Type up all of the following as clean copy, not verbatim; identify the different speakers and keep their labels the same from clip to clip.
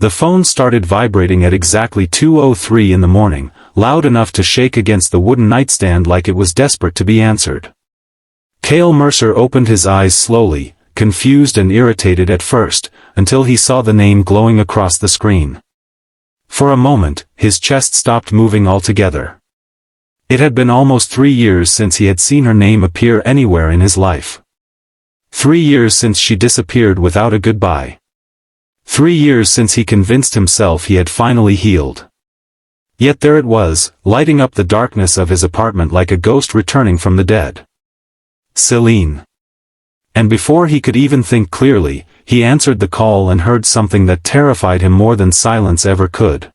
Speaker 1: The phone started vibrating at exactly 2:03 in the morning, loud enough to shake against the wooden nightstand like it was desperate to be answered. Kael Mercer opened his eyes slowly, confused and irritated at first, until he saw the name glowing across the screen. For a moment, his chest stopped moving altogether. It had been almost 3 years since he had seen her name appear anywhere in his life. 3 years since she disappeared without a goodbye. 3 years since he convinced himself he had finally healed. Yet there it was, lighting up the darkness of his apartment like a ghost returning from the dead. Selene. And before he could even think clearly, he answered the call and heard something that terrified him more than silence ever could.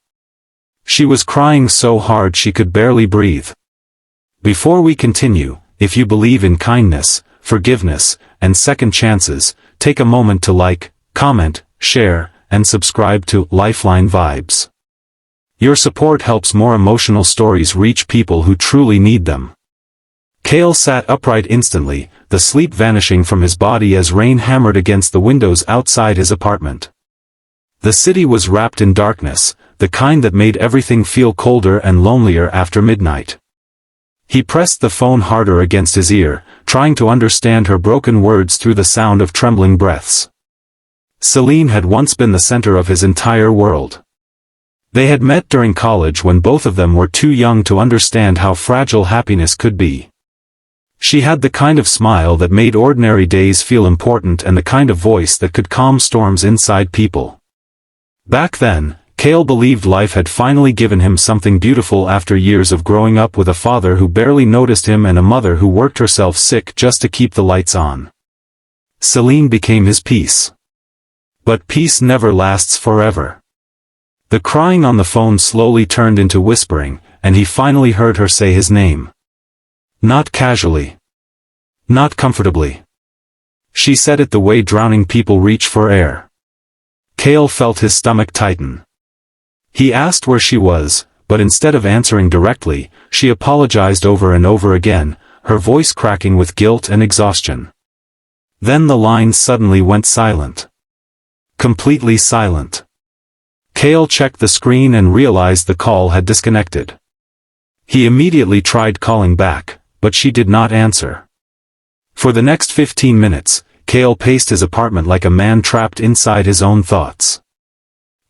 Speaker 1: She was crying so hard she could barely breathe. Before we continue, if you believe in kindness, forgiveness, and second chances, take a moment to like, comment, share, and subscribe to LifeLine Vibes. Your support helps more emotional stories reach people who truly need them. Kael sat upright instantly, the sleep vanishing from his body as rain hammered against the windows outside his apartment. The city was wrapped in darkness, the kind that made everything feel colder and lonelier after midnight. He pressed the phone harder against his ear, trying to understand her broken words through the sound of trembling breaths. Selene had once been the center of his entire world. They had met during college when both of them were too young to understand how fragile happiness could be. She had the kind of smile that made ordinary days feel important and the kind of voice that could calm storms inside people. Back then, Kael believed life had finally given him something beautiful after years of growing up with a father who barely noticed him and a mother who worked herself sick just to keep the lights on. Selene became his peace. But peace never lasts forever. The crying on the phone slowly turned into whispering, and he finally heard her say his name. Not casually. Not comfortably. She said it the way drowning people reach for air. Kael felt his stomach tighten. He asked where she was, but instead of answering directly, she apologized over and over again, her voice cracking with guilt and exhaustion. Then the line suddenly went silent. Completely silent. Kael checked the screen and realized the call had disconnected. He immediately tried calling back, but she did not answer. For the next 15 minutes, Kael paced his apartment like a man trapped inside his own thoughts.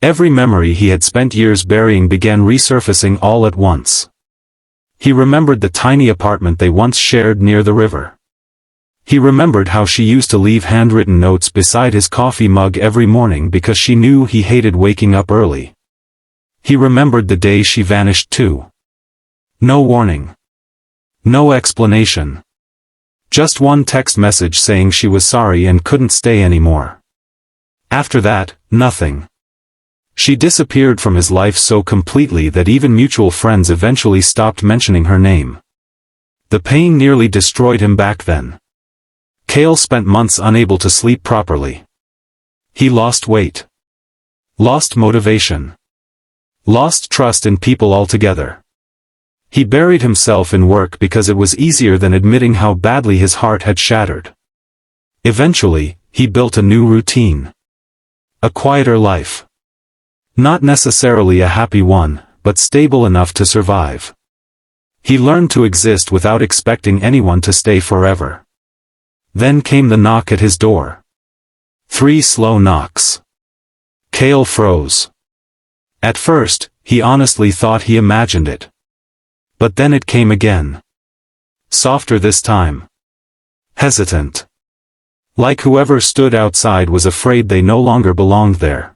Speaker 1: Every memory he had spent years burying began resurfacing all at once. He remembered the tiny apartment they once shared near the river. He remembered how she used to leave handwritten notes beside his coffee mug every morning because she knew he hated waking up early. He remembered the day she vanished too. No warning. No explanation. Just one text message saying she was sorry and couldn't stay anymore. After that, nothing. She disappeared from his life so completely that even mutual friends eventually stopped mentioning her name. The pain nearly destroyed him back then. Kael spent months unable to sleep properly. He lost weight. Lost motivation. Lost trust in people altogether. He buried himself in work because it was easier than admitting how badly his heart had shattered. Eventually, he built a new routine. A quieter life. Not necessarily a happy one, but stable enough to survive. He learned to exist without expecting anyone to stay forever. Then came the knock at his door. 3 slow knocks. Kael froze. At first, he honestly thought he imagined it. But then it came again. Softer this time. Hesitant. Like whoever stood outside was afraid they no longer belonged there.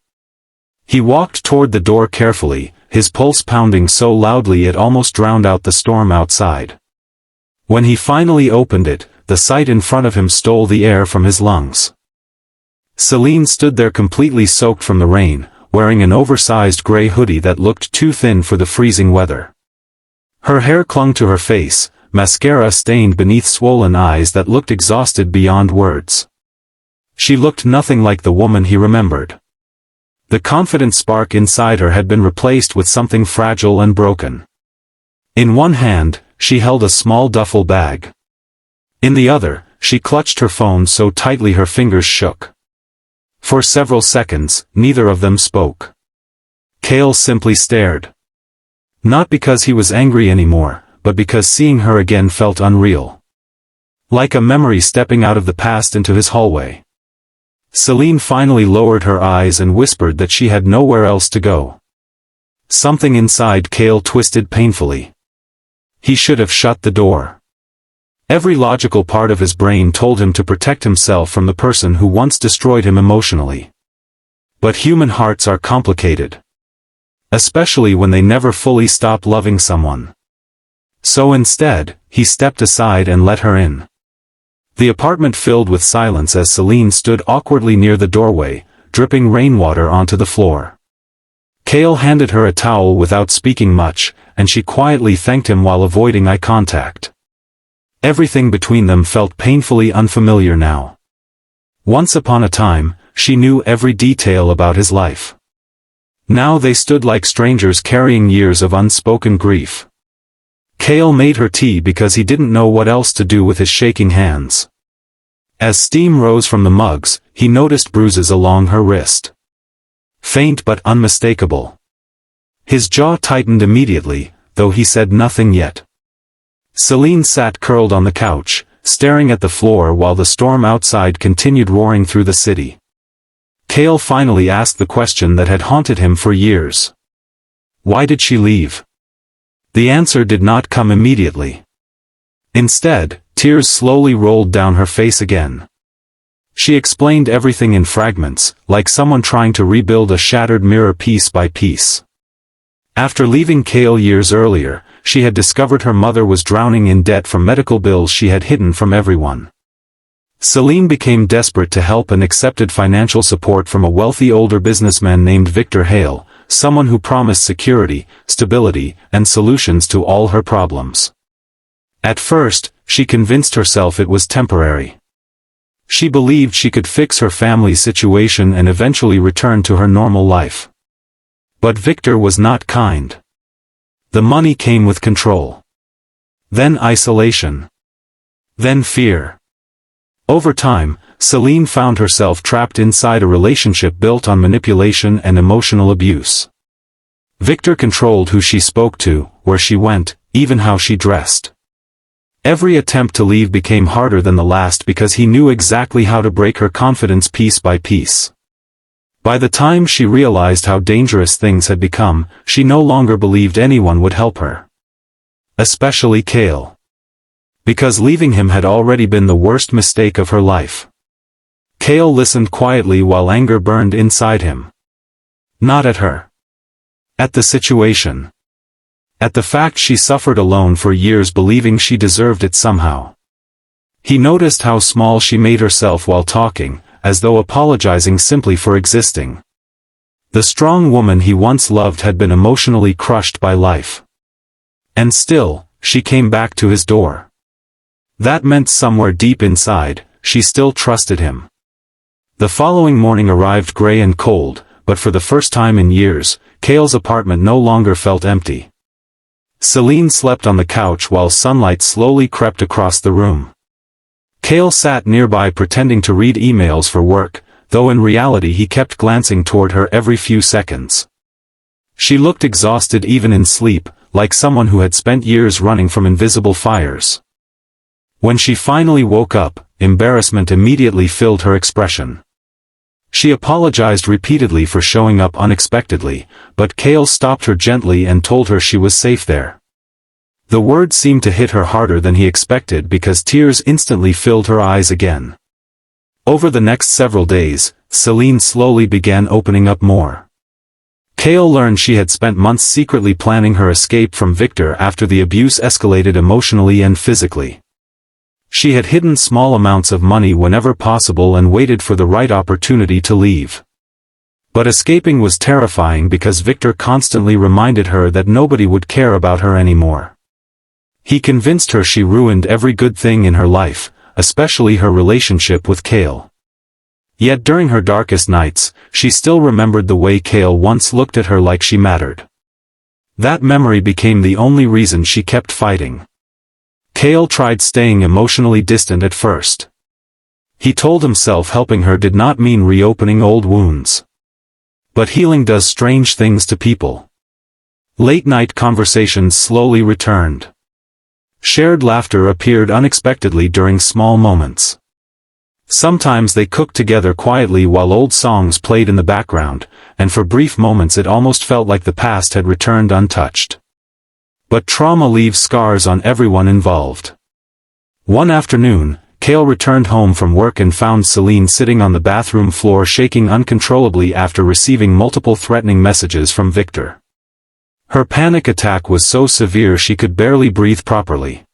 Speaker 1: He walked toward the door carefully, his pulse pounding so loudly it almost drowned out the storm outside. When he finally opened it, the sight in front of him stole the air from his lungs. Selene stood there completely soaked from the rain, wearing an oversized gray hoodie that looked too thin for the freezing weather. Her hair clung to her face, mascara stained beneath swollen eyes that looked exhausted beyond words. She looked nothing like the woman he remembered. The confident spark inside her had been replaced with something fragile and broken. In one hand, she held a small duffel bag. In the other, she clutched her phone so tightly her fingers shook. For several seconds, neither of them spoke. Kael simply stared. Not because he was angry anymore, but because seeing her again felt unreal. Like a memory stepping out of the past into his hallway. Selene finally lowered her eyes and whispered that she had nowhere else to go. Something inside Kael twisted painfully. He should have shut the door. Every logical part of his brain told him to protect himself from the person who once destroyed him emotionally. But human hearts are complicated. Especially when they never fully stop loving someone. So instead, he stepped aside and let her in. The apartment filled with silence as Selene stood awkwardly near the doorway, dripping rainwater onto the floor. Kael handed her a towel without speaking much, and she quietly thanked him while avoiding eye contact. Everything between them felt painfully unfamiliar now. Once upon a time, she knew every detail about his life. Now they stood like strangers carrying years of unspoken grief. Kael made her tea because he didn't know what else to do with his shaking hands. As steam rose from the mugs, he noticed bruises along her wrist. Faint but unmistakable. His jaw tightened immediately, though he said nothing yet. Selene sat curled on the couch, staring at the floor while the storm outside continued roaring through the city. Kael finally asked the question that had haunted him for years. Why did she leave? The answer did not come immediately. Instead, tears slowly rolled down her face again. She explained everything in fragments, like someone trying to rebuild a shattered mirror piece by piece. After leaving Kael years earlier, she had discovered her mother was drowning in debt from medical bills she had hidden from everyone. Selene became desperate to help and accepted financial support from a wealthy older businessman named Victor Hale, someone who promised security, stability, and solutions to all her problems. At first, she convinced herself it was temporary. She believed she could fix her family's situation and eventually return to her normal life. But Victor was not kind. The money came with control. Then isolation. Then fear. Over time, Selene found herself trapped inside a relationship built on manipulation and emotional abuse. Victor controlled who she spoke to, where she went, even how she dressed. Every attempt to leave became harder than the last because he knew exactly how to break her confidence piece by piece. By the time she realized how dangerous things had become, she no longer believed anyone would help her. Especially Kael. Because leaving him had already been the worst mistake of her life. Kael listened quietly while anger burned inside him. Not at her. At the situation. At the fact she suffered alone for years believing she deserved it somehow. He noticed how small she made herself while talking, as though apologizing simply for existing. The strong woman he once loved had been emotionally crushed by life. And still, she came back to his door. That meant somewhere deep inside, she still trusted him. The following morning arrived gray and cold, but for the first time in years, Kael's apartment no longer felt empty. Selene slept on the couch while sunlight slowly crept across the room. Kael sat nearby pretending to read emails for work, though in reality he kept glancing toward her every few seconds. She looked exhausted even in sleep, like someone who had spent years running from invisible fires. When she finally woke up, embarrassment immediately filled her expression. She apologized repeatedly for showing up unexpectedly, but Kael stopped her gently and told her she was safe there. The words seemed to hit her harder than he expected because tears instantly filled her eyes again. Over the next several days, Selene slowly began opening up more. Kael learned she had spent months secretly planning her escape from Victor after the abuse escalated emotionally and physically. She had hidden small amounts of money whenever possible and waited for the right opportunity to leave. But escaping was terrifying because Victor constantly reminded her that nobody would care about her anymore. He convinced her she ruined every good thing in her life, especially her relationship with Kael. Yet during her darkest nights, she still remembered the way Kael once looked at her like she mattered. That memory became the only reason she kept fighting. Kael tried staying emotionally distant at first. He told himself helping her did not mean reopening old wounds. But healing does strange things to people. Late-night conversations slowly returned. Shared laughter appeared unexpectedly during small moments. Sometimes they cooked together quietly while old songs played in the background, and for brief moments it almost felt like the past had returned untouched. But trauma leaves scars on everyone involved. One afternoon, Kael returned home from work and found Selene sitting on the bathroom floor shaking uncontrollably after receiving multiple threatening messages from Victor. Her panic attack was so severe she could barely breathe properly.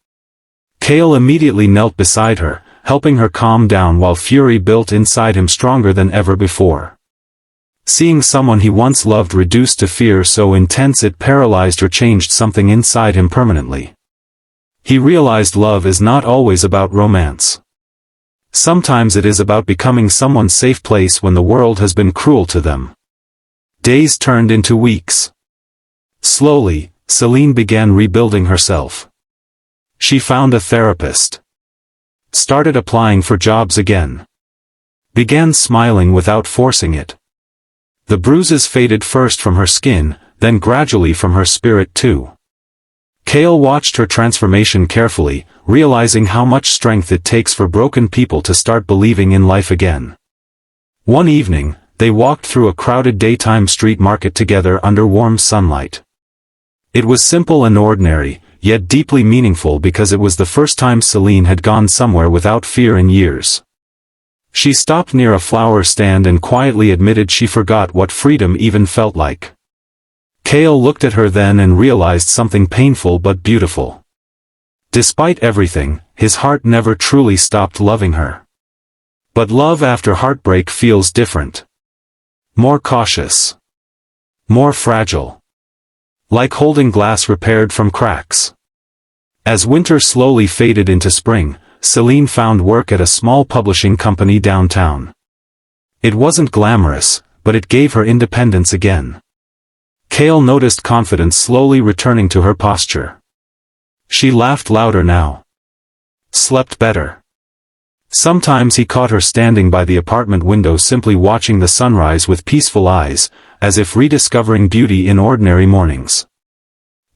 Speaker 1: Kael immediately knelt beside her, helping her calm down while fury built inside him stronger than ever before. Seeing someone he once loved reduced to fear so intense it paralyzed or changed something inside him permanently. He realized love is not always about romance. Sometimes it is about becoming someone's safe place when the world has been cruel to them. Days turned into weeks. Slowly, Selene began rebuilding herself. She found a therapist. Started applying for jobs again. Began smiling without forcing it. The bruises faded first from her skin, then gradually from her spirit too. Kael watched her transformation carefully, realizing how much strength it takes for broken people to start believing in life again. One evening, they walked through a crowded daytime street market together under warm sunlight. It was simple and ordinary, yet deeply meaningful because it was the first time Selene had gone somewhere without fear in years. She stopped near a flower stand and quietly admitted she forgot what freedom even felt like. Kael looked at her then and realized something painful but beautiful. Despite everything, his heart never truly stopped loving her. But love after heartbreak feels different. More cautious. More fragile. Like holding glass repaired from cracks. As winter slowly faded into spring, Selene found work at a small publishing company downtown. It wasn't glamorous, but it gave her independence again. Kael noticed confidence slowly returning to her posture. She laughed louder now. Slept better. Sometimes he caught her standing by the apartment window simply watching the sunrise with peaceful eyes, as if rediscovering beauty in ordinary mornings.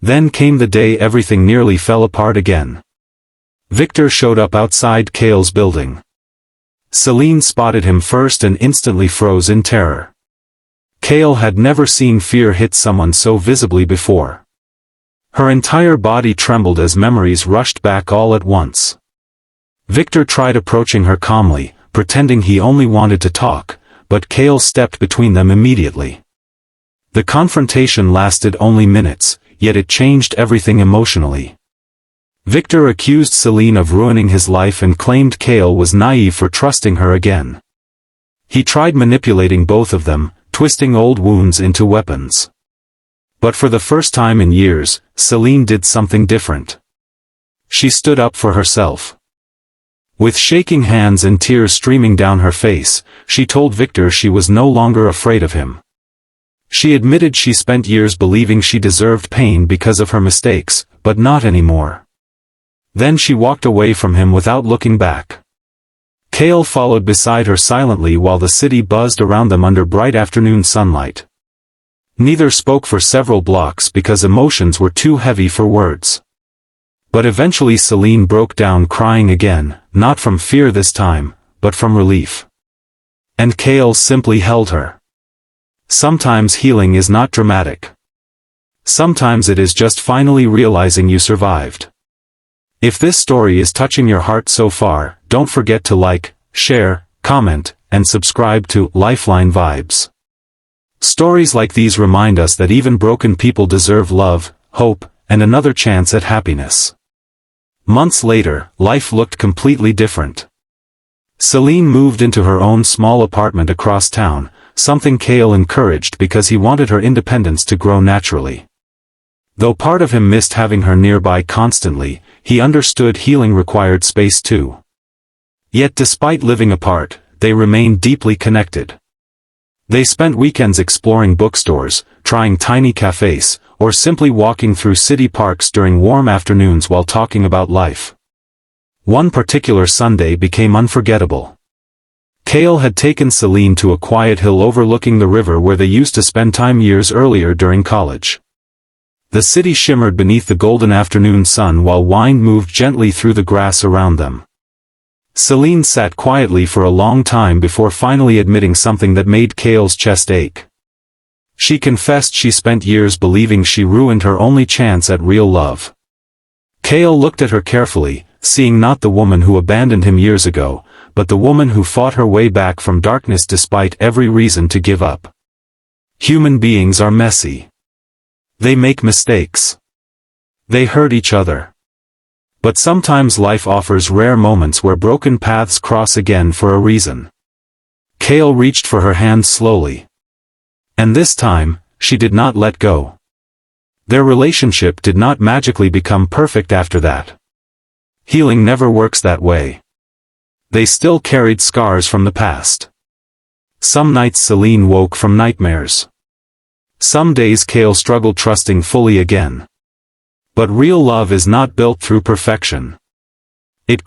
Speaker 1: Then came the day everything nearly fell apart again. Victor showed up outside Kael's building. Selene spotted him first and instantly froze in terror. Kael had never seen fear hit someone so visibly before. Her entire body trembled as memories rushed back all at once. Victor tried approaching her calmly, pretending he only wanted to talk, but Kael stepped between them immediately. The confrontation lasted only minutes, yet it changed everything emotionally. Victor accused Selene of ruining his life and claimed Kael was naive for trusting her again. He tried manipulating both of them, twisting old wounds into weapons. But for the first time in years, Selene did something different. She stood up for herself. With shaking hands and tears streaming down her face, she told Victor she was no longer afraid of him. She admitted she spent years believing she deserved pain because of her mistakes, but not anymore. Then she walked away from him without looking back. Kael followed beside her silently while the city buzzed around them under bright afternoon sunlight. Neither spoke for several blocks because emotions were too heavy for words. But eventually Selene broke down crying again, not from fear this time, but from relief. And Kael simply held her. Sometimes healing is not dramatic. Sometimes it is just finally realizing you survived. If this story is touching your heart so far, don't forget to like, share, comment, and subscribe to LifeLine Vibes. Stories like these remind us that even broken people deserve love, hope, and another chance at happiness. Months later, life looked completely different. Selene moved into her own small apartment across town, something Kael encouraged because he wanted her independence to grow naturally. Though part of him missed having her nearby constantly, he understood healing required space too. Yet despite living apart, they remained deeply connected. They spent weekends exploring bookstores, trying tiny cafes, or simply walking through city parks during warm afternoons while talking about life. One particular Sunday became unforgettable. Kael had taken Selene to a quiet hill overlooking the river where they used to spend time years earlier during college. The city shimmered beneath the golden afternoon sun while wind moved gently through the grass around them. Selene sat quietly for a long time before finally admitting something that made Kael's chest ache. She confessed she spent years believing she ruined her only chance at real love. Kael looked at her carefully, seeing not the woman who abandoned him years ago, but the woman who fought her way back from darkness despite every reason to give up. Human beings are messy. They make mistakes. They hurt each other. But sometimes life offers rare moments where broken paths cross again for a reason. Kael reached for her hand slowly. And this time, she did not let go. Their relationship did not magically become perfect after that. Healing never works that way. They still carried scars from the past. Some nights Selene woke from nightmares. Some days Kael struggled trusting fully again. But real love is not built through perfection. It